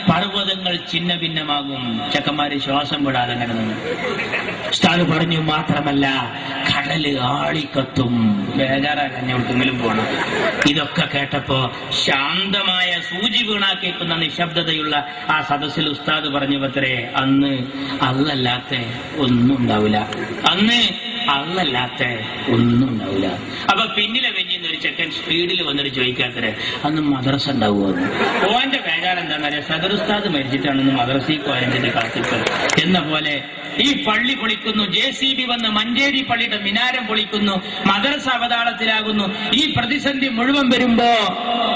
പർവ്വതങ്ങൾ ഛിന്ന ഭിന്നമാകും. ചെക്കന്മാര് ശ്വാസം വിടാതെ അങ്ങനെ നിന്ന്. ഉസ്താദ് പറഞ്ഞു മാത്രമല്ല കടല് ആളിക്കത്തും. ബേജാറാക്കാൻ എവിടെക്കെങ്കിലും പോണം. ഇതൊക്കെ കേട്ടപ്പോ ശാന്തമായ സൂചി വീണാ കേൾക്കുന്ന നിശബ്ദതയുള്ള ആ സദസ്സിൽ ഉസ്താദ് പറഞ്ഞു പത്രേ, അന്ന് അല്ലല്ലാത്ത ഒന്നും ഉണ്ടാവില്ല, അന്ന് അല്ലല്ലാത്ത ഒന്നും ഉണ്ടാവില്ല. അപ്പൊ പിന്നിലെ വെഞ്ഞിന്ന് ഒരു ചെക്കൻ സ്പീഡിൽ വന്നിട്ട് ചോദിക്കാത്തരെ അന്ന് മദ്രസ ഉണ്ടാവുമോ? ഓന്റെ ബേജാർ എന്താണെന്ന് അറിയാം, സദർ ഉസ്താദ് മരിച്ചിട്ടാണെന്ന് മദ്രസയിൽ കോയഞ്ചിന്റെ കാത്തിപ്പത് എന്ന പോലെ ഈ പള്ളി പൊളിക്കുന്നു, JCB വന്ന് മഞ്ചേരി പള്ളിയുടെ മിനാരം പൊളിക്കുന്നു, മദ്രസ അവതാളത്തിലാകുന്നു. ഈ പ്രതിസന്ധി മുഴുവൻ വരുമ്പോ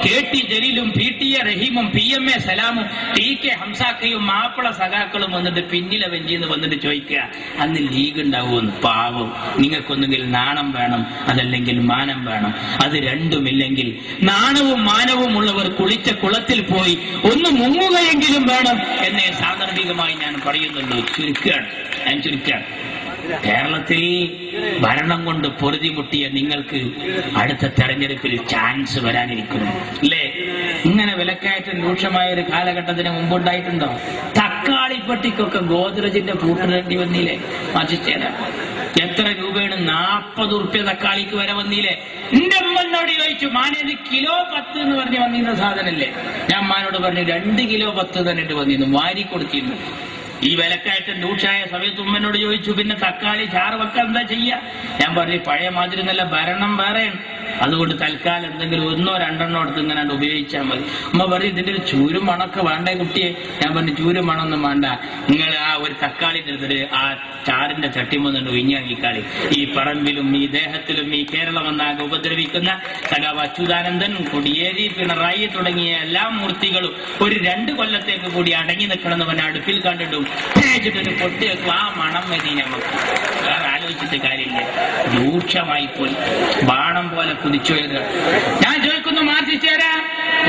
KT ജലീലും PTA റഹീമും PMA സലാമും TK ഹംസാക്കയും Mappila സഖാക്കളും വന്നിട്ട് പിന്നിലെ വെഞ്ചിന്ന് വന്നിട്ട് ചോദിക്കുക അന്ന് ലീഗ് ഉണ്ടാവുമെന്ന്. പാവം, നിങ്ങൾക്കൊന്നുകിൽ നാണം വേണം, അതല്ലെങ്കിൽ മാനം വേണം. അത് രണ്ടുമില്ലെങ്കിൽ നാണവും മാനവും ഉള്ളവർ കുളിച്ച കുളത്തിൽ പോയി ഒന്ന് മുങ്ങുകയെങ്കിലും വേണം എന്നേ സാന്ദർഭികമായി ഞാൻ പറയുന്നുള്ളൂ. ചുരുക്കാണ്. കേരളത്തിൽ ഭരണം കൊണ്ട് പൊറുതിമുട്ടിയ നിങ്ങൾക്ക് അടുത്ത തെരഞ്ഞെടുപ്പിൽ ചാൻസ് വരാനിരിക്കുന്നു അല്ലേ? ഇങ്ങനെ വിലക്കയറ്റം രൂക്ഷമായ ഒരു കാലഘട്ടത്തിന് മുമ്പുണ്ടായിട്ടുണ്ടോ? തക്കാളിപ്പെട്ടിക്കൊക്കെ ഗോദ്രജിന്റെ പൂട്ടിടേണ്ടി വന്നില്ലേ? മാറ്റിച്ചേര എത്ര രൂപയാണ്? 40 ഉറുപ്പ്യ തക്കാളിക്ക് വരെ വന്നില്ലേ? എന്റെ അമ്മനോട് ചോദിച്ചു, മാനേത് കിലോ 10 എന്ന് പറഞ്ഞ് വന്നിരുന്ന സാധനല്ലേ? ഞാൻ അമ്മാനോട് പറഞ്ഞു 2 കിലോ 10 തന്നിട്ട് വന്നിരുന്നു, വാരി കൊടുത്തിരുന്നു. ഈ വിലക്കയറ്റം രൂക്ഷമായ സമയത്ത് ഉമ്മനോട് ചോദിച്ചു, പിന്നെ തക്കാളി ചാറ് വെക്കാൻ എന്താ ചെയ്യാ? ഞാൻ പറഞ്ഞു പഴയ മാതിരി നല്ല ഭരണം വേറെയാണ്, അതുകൊണ്ട് തൽക്കാലം എന്തെങ്കിലും 1 or 2 എടുത്ത് ഇങ്ങനെ ഉപയോഗിച്ചാൽ മതി. ഉമ്മ പറഞ്ഞു ഇതിന്റെ ഒരു ചൂരും മണൊക്കെ വേണ്ടേ കുട്ടിയെ? ഞാൻ പറഞ്ഞു ചൂരും മണൊന്നും വേണ്ട, നിങ്ങൾ ആ ഒരു തക്കാളി എടുത്തിട്ട് ആ ചാറിന്റെ ചട്ടിമൊന്നുണ്ട് വിഞ്ഞാങ്ങിക്കാളി. ഈ പറമ്പിലും ഈ ദേഹത്തിലും ഈ കേരളം എന്നാകെ ഉപദ്രവിക്കുന്ന സഖാവ് അച്യുതാനന്ദൻ, കൊടിയേരി, പിണറായി തുടങ്ങിയ എല്ലാ മൂർത്തികളും ഒരു 2 കൊല്ലത്തേക്ക് കൂടി അടങ്ങി നിൽക്കണമെന്ന് പറഞ്ഞ അടുപ്പിൽ കണ്ടിട്ടും തേച്ചിട്ടൊരു പൊട്ടി വെക്കും. ആ മണം മതി നമുക്ക്, വേറെ ആലോചിച്ചിട്ട് കാര്യമില്ല. രൂക്ഷമായി പോയി, ബാണം പോലെ കുതിച്ചുയരുക. ഞാൻ ചോദിക്കുന്നു, മാറ്റിച്ചേരാ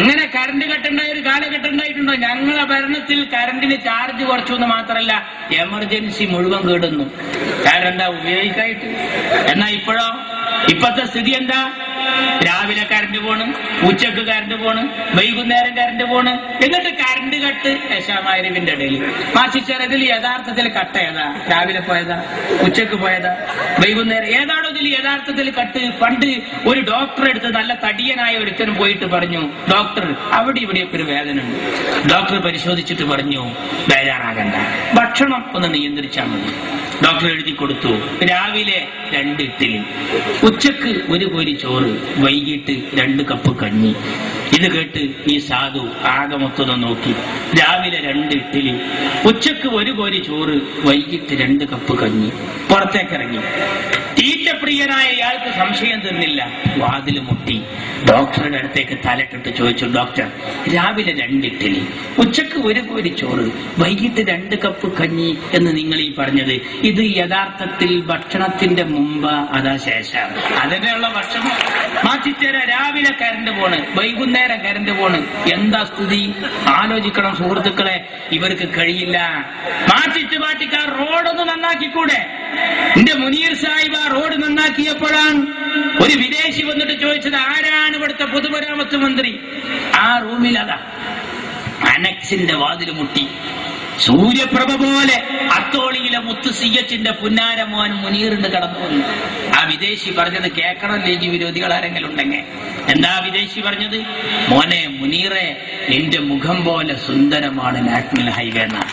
ഇങ്ങനെ കറണ്ട് കട്ടുണ്ടായ ഒരു കാലഘട്ടം ഉണ്ടായിട്ടുണ്ടോ? ഞങ്ങളെ ഭരണത്തിൽ കറണ്ടിന് ചാർജ് കുറച്ചു എന്ന് മാത്രമല്ല എമർജൻസി മുഴുവൻ കേടുന്നു. കാരണം എന്താ? ഉപയോഗിക്കായിട്ട്. എന്നാ ഇപ്പോഴത്തെ സ്ഥിതി എന്താ? രാവിലെ കറണ്ട് പോണ്, ഉച്ചക്ക് കറണ്ട് പോണ്, വൈകുന്നേരം കറണ്ട് പോണ്, എന്നിട്ട് കറണ്ട് കട്ട് ദശാമായിരിവിന്റെ ഇടയിൽ. മാറ്റിച്ചേർ ഇതിൽ യഥാർത്ഥത്തിൽ കട്ട് ഏതാ? രാവിലെ പോയതാ, ഉച്ചക്ക് പോയതാ, വൈകുന്നേരം ഏതാണോ ഇതിൽ യഥാർത്ഥത്തിൽ കട്ട്? പണ്ട് ഒരു ഡോക്ടറെ അടുത്ത് നല്ല തടിയനായ ഒരുത്തനും പോയിട്ട് പറഞ്ഞു, ഡോക്ടർ അവിടെ ഇവിടെയൊക്കെ ഒരു വേദന ഉണ്ട്. ഡോക്ടർ പരിശോധിച്ചിട്ട് പറഞ്ഞു, ബേജാറാകണ്ട, ഭക്ഷണം ഒന്ന് നിയന്ത്രിച്ചാൽ മതി. ഡോക്ടർ എഴുതി കൊടുത്തു, രാവിലെ 2 ഇഡ്ഡലി, ഉച്ചക്ക് 1 കോരി ചോറ്, വൈകിട്ട് 2 കപ്പ് കഞ്ഞി. ഇത് കേട്ട് ഈ സാധു ആകെ മൊത്തം നോക്കി. രാവിലെ 2 ഇഡ്ഡലി, ഉച്ചക്ക് 1 കോരി ചോറ്, വൈകിട്ട് 2 കപ്പ് കഞ്ഞി. പുറത്തേക്കിറങ്ങി. തീറ്റപ്രിയനായ ഇയാൾക്ക് സംശയം തന്നില്ല, വാതില് മുട്ടി. ഡോക്ടറുടെ അടുത്തേക്ക് തലട്ടിട്ട് ചോദിച്ചു, ഡോക്ടർ രാവിലെ 2 ഇഡ്ഡലി, ഉച്ചക്ക് 1 കോരി ചോറ്, വൈകിട്ട് 2 കപ്പ് കഞ്ഞി എന്ന് നിങ്ങൾ ഈ പറഞ്ഞത്, ഇത് യഥാർത്ഥത്തിൽ ഭക്ഷണത്തിന്റെ മുമ്പ് അതാ ശേഷം? അതിനുള്ള ഭക്ഷണം മാറ്റിത്തരാ. രാവിലെ കറണ്ട് പോണ്, വൈകുന്നേരം കറണ്ട് പോണ്, എന്താ സ്ഥിതി? ആലോചിക്കണം സുഹൃത്തുക്കളെ, ഇവർക്ക് കഴിയില്ല. മാറ്റിക്കാർ റോഡൊന്ന് നന്നാക്കിക്കൂടെ? എന്റെ മുനീർ സാഹിബ് ആ റോഡ് നന്നാക്കിയപ്പോഴാണ് ഒരു വിദേശി വന്നിട്ട് ചോദിച്ചത്, ആരാണ് ഇവിടുത്തെ പൊതുമരാമത്ത് മന്ത്രി? ആ റൂമിൽ അതാ അനക്സിന്റെ വാതിൽ മുട്ടി. സൂര്യപ്രഭ പോലെ അത്തോളിയിലെ മുത്ത് CH-ന്റെ പുന്നാരമോൻ മുനീറിന് കടന്നു വന്നു. ആ വിദേശി പറഞ്ഞത് കേക്കണം ലീഗ് വിരോധികൾ ആരെങ്കിലും ഉണ്ടെങ്കിൽ. എന്താ വിദേശി പറഞ്ഞത്? മോനെ മുനീറെ, നിന്റെ മുഖം പോലെ സുന്ദരമാണ് നാഷണൽ ഹൈവേ എന്നാ.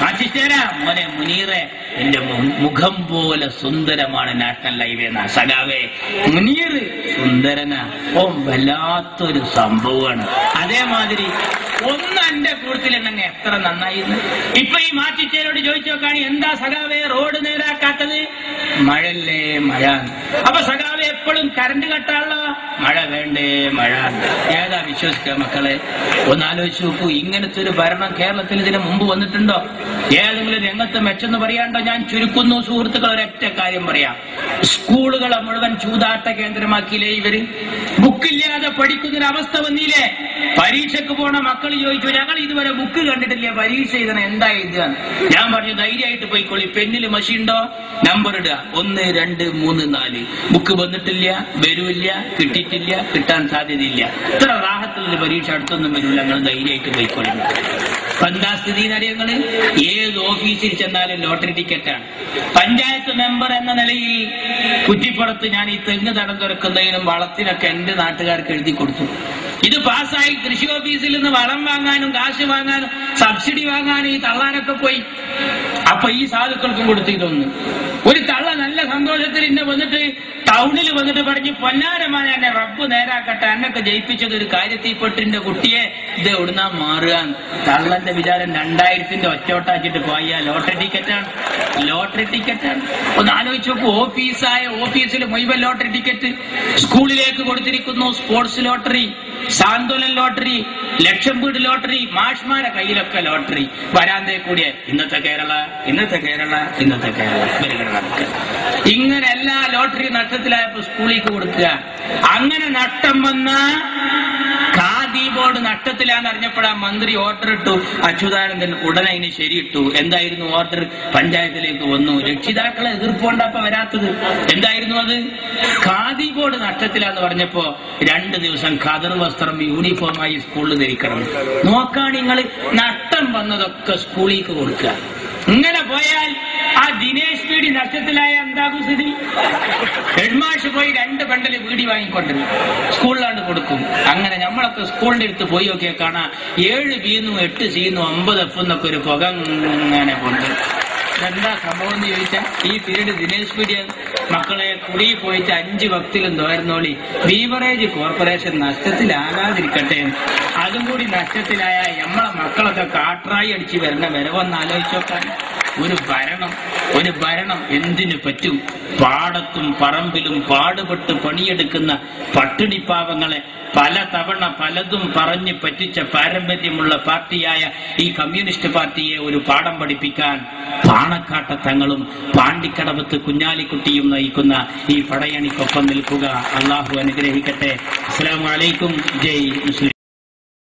മാറ്റിച്ചേരാ മോനെ മുനീറെ, എന്റെ മുഖം പോലെ സുന്ദരമാണ് നാഷണൽ ഹൈവേ എന്നാ. സഖാവേ, മുനീർ സുന്ദരനാ, ഓ വല്ലാത്തൊരു സംഭവമാണ്. അതേമാതിരി ഒന്ന് എന്റെ കൂട്ടത്തിലുണ്ടെങ്കിൽ എത്ര നന്നായിരുന്നു. ഇപ്പൊ ഈ മാറ്റിച്ചേരോട് ചോദിച്ചു നോക്കാണ്, എന്താ സഖാവേ റോഡ് നേരാക്കാത്തത്? മഴല്ലേ മഴ. അപ്പൊ സഖാവേ എപ്പോഴും കറണ്ട് കട്ടാണല്ലോ, മഴ വേണ്ടേ മഴ. ഏതാ വിശ്വസിക്കുക മക്കളെ? ഒന്ന് ആലോചിച്ച് നോക്കൂ. ഇങ്ങനത്തെ ഒരു ഭരണം കേരളത്തിൽ ഇതിന് മുമ്പ് വന്നിട്ടുണ്ടോ? ഏതെങ്കിലും രംഗത്ത് മെച്ചെന്ന് പറയാണ്ടോ? ഞാൻ ചുരുക്കുന്നു സുഹൃത്തുക്കൾ, ഒരൊറ്റ കാര്യം പറയാം. സ്കൂളുകളെ മുഴുവൻ ചൂതാട്ട കേന്ദ്രമാക്കിയില്ലേ ഇവര്? ബുക്കില്ലാതെ പഠിക്കുന്നൊരവസ്ഥ വന്നില്ലേ? പരീക്ഷക്ക് പോണ മക്കൾ ചോദിച്ചു, ഞങ്ങൾ ഇതുവരെ ബുക്ക് കണ്ടിട്ടില്ല, പരീക്ഷ എഴുതണം, എന്താ എഴുതുക? ഞാൻ പറഞ്ഞു, ധൈര്യമായിട്ട് പോയിക്കോളി, പെന്നിൽ മഷി ഉണ്ടോ, നമ്പർ ഇടുക, 1 2 3 4. ബുക്ക് വന്നിട്ടില്ല, വരൂല്ല, കിട്ടിയിട്ടില്ല, കിട്ടാൻ സാധ്യതയില്ല. ഇത്ര റാഹത്തിലൊരു പരീക്ഷ അടുത്തൊന്നും വരില്ല, ഞങ്ങൾ ധൈര്യമായിട്ട് പോയിക്കോളി. എന്താ സ്ഥിതി എന്നറിയങ്ങള്? ഏത് ഓഫീസിൽ ചെന്നാലും ലോട്ടറി ടിക്കറ്റാണ്. പഞ്ചായത്ത് മെമ്പർ എന്ന നിലയിൽ കുറ്റിപ്പുറത്ത് ഞാൻ ഈ തെങ്ങ് തടം തുറക്കുന്നതിനും വളത്തിനൊക്കെ എന്റെ നാട്ടുകാർക്ക് എഴുതി കൊടുത്തു. ഇത് പാസ്സായി കൃഷി ഓഫീസിൽ നിന്ന് വളം വാങ്ങാനും കാശ് വാങ്ങാനും സബ്സിഡി വാങ്ങാനും ഈ തള്ളാനൊക്കെ പോയി. അപ്പൊ ഈ സാധുക്കൾക്കും കൊടുത്തു. ഇതൊന്ന് ഒരു തള്ള നല്ല സന്തോഷത്തിൽ ഇന്നെ വന്നിട്ട് ടൗണിൽ വന്നിട്ട് പറഞ്ഞു, പൊന്നാരമാൻ എന്നെ റബ്ബ് നേരാക്കട്ടെ, എന്നൊക്കെ ജയിപ്പിച്ചത് ഒരു കാര്യത്തിൽപ്പെട്ടിന്റെ കുട്ടിയെ ഇത് എവിടുന്നാ മാറുക. തള്ളന്റെ വിചാരം 2000 ഒറ്റോട്ടാച്ചിട്ട് പോയ ലോട്ടറി ടിക്കറ്റാണ്. ലോട്ടറി ടിക്കറ്റാണ്. ഒന്ന് ആലോചിച്ച് നോക്കൂ. ഓഫീസിൽ മുഴുവൻ ലോട്ടറി ടിക്കറ്റ്. സ്കൂളിലേക്ക് കൊടുത്തിരിക്കുന്നു സ്പോർട്സ് ലോട്ടറി, സാന്ത്വനം ലോട്ടറി, ലക്ഷം വീട് ലോട്ടറി, മാഷ്മാരെ കയ്യിലൊക്കെ ലോട്ടറി. വരാന്തേ കൂടിയ ഇന്നത്തെ കേരള, ഇന്നത്തെ കേരള, ഇന്നത്തെ കേരള. ഇങ്ങനെ എല്ലാ ലോട്ടറി നഷ്ടത്തിലായപ്പോ സ്കൂളിലേക്ക് കൊടുക്കുക. അങ്ങനെ നഷ്ടം വന്ന ഖാദി ബോർഡ് നഷ്ടത്തിലാന്ന് അറിഞ്ഞപ്പോഴാ മന്ത്രി ഓർഡർ ഇട്ടു. അച്യുതാനന്ദൻ ഉടനെ അതിന് ശരിയിട്ടു. എന്തായിരുന്നു ഓർഡർ? പഞ്ചായത്തിലേക്ക് വന്നു. രക്ഷിതാക്കളെ എതിർപ്പുകൊണ്ടപ്പോ വരാത്തത്. എന്തായിരുന്നു അത്? ഖാദി ബോർഡ് നഷ്ടത്തിലാന്ന് പറഞ്ഞപ്പോ 2 ദിവസം ഖദർ വസ്ത്രം യൂണിഫോമായി സ്കൂളിൽ ധരിക്കണം. നോക്കാൻ നിങ്ങൾ നഷ്ടം വന്നതൊക്കെ സ്കൂളിലേക്ക് കൊടുക്കുക. ഇങ്ങനെ പോയാൽ ആ ദിനേശ് പീടി നഷ്ടത്തിലായ എന്താകും സ്ഥിതി? ഹെഡ്മാഷ് പോയി 2 ബണ്ടല് വീടി വാങ്ങിക്കൊണ്ടിരുന്നു, സ്കൂളിലാണ്ട് കൊടുക്കും. അങ്ങനെ നമ്മളൊക്കെ സ്കൂളിന്റെ അടുത്ത് പോയി നോക്കിയാൽ കാണാം 7 ബിന്നും 8 സിന്നും 50 എഫ് എന്നൊക്കെ ഒരു പുക ഇങ്ങനെ കൊണ്ട്. എന്താ സംഭവം എന്ന് ചോദിച്ചാൽ, ഈ പീരീഡ് ദിനേശ് പീഡിയ മക്കളെ കുടി പോയിട്ട് 5 വക്തിലും തോരുന്നോളി. Beverage corporation നഷ്ടത്തിലാകാതിരിക്കട്ടെ. അതും കൂടി നഷ്ടത്തിലായ നമ്മളെ മക്കളൊക്കെ കാട്രായി അടിച്ച് വരണ വരവൊന്ന് ആലോചിച്ചോക്കാൻ. ഒരു ഭരണം എന്തിനു പറ്റും? പാടത്തും പറമ്പിലും പാടുപെട്ട് പണിയെടുക്കുന്ന പട്ടിണിപ്പാവങ്ങളെ പലതവണ പലതും പറഞ്ഞ് പറ്റിച്ച പാരമ്പര്യമുള്ള പാർട്ടിയായ ഈ കമ്മ്യൂണിസ്റ്റ് പാർട്ടിയെ ഒരു പാഠം പഠിപ്പിക്കാൻ പാണക്കാട്ട തങ്ങളും പാണ്ടിക്കടവത്ത് കുഞ്ഞാലിക്കുട്ടിയും നയിക്കുന്ന ഈ പടയണിക്കൊപ്പം നിൽക്കുക. അള്ളാഹു അനുഗ്രഹിക്കട്ടെ. അസ്സലാമു അലൈക്കും. ജയ് മുസ്ലിം.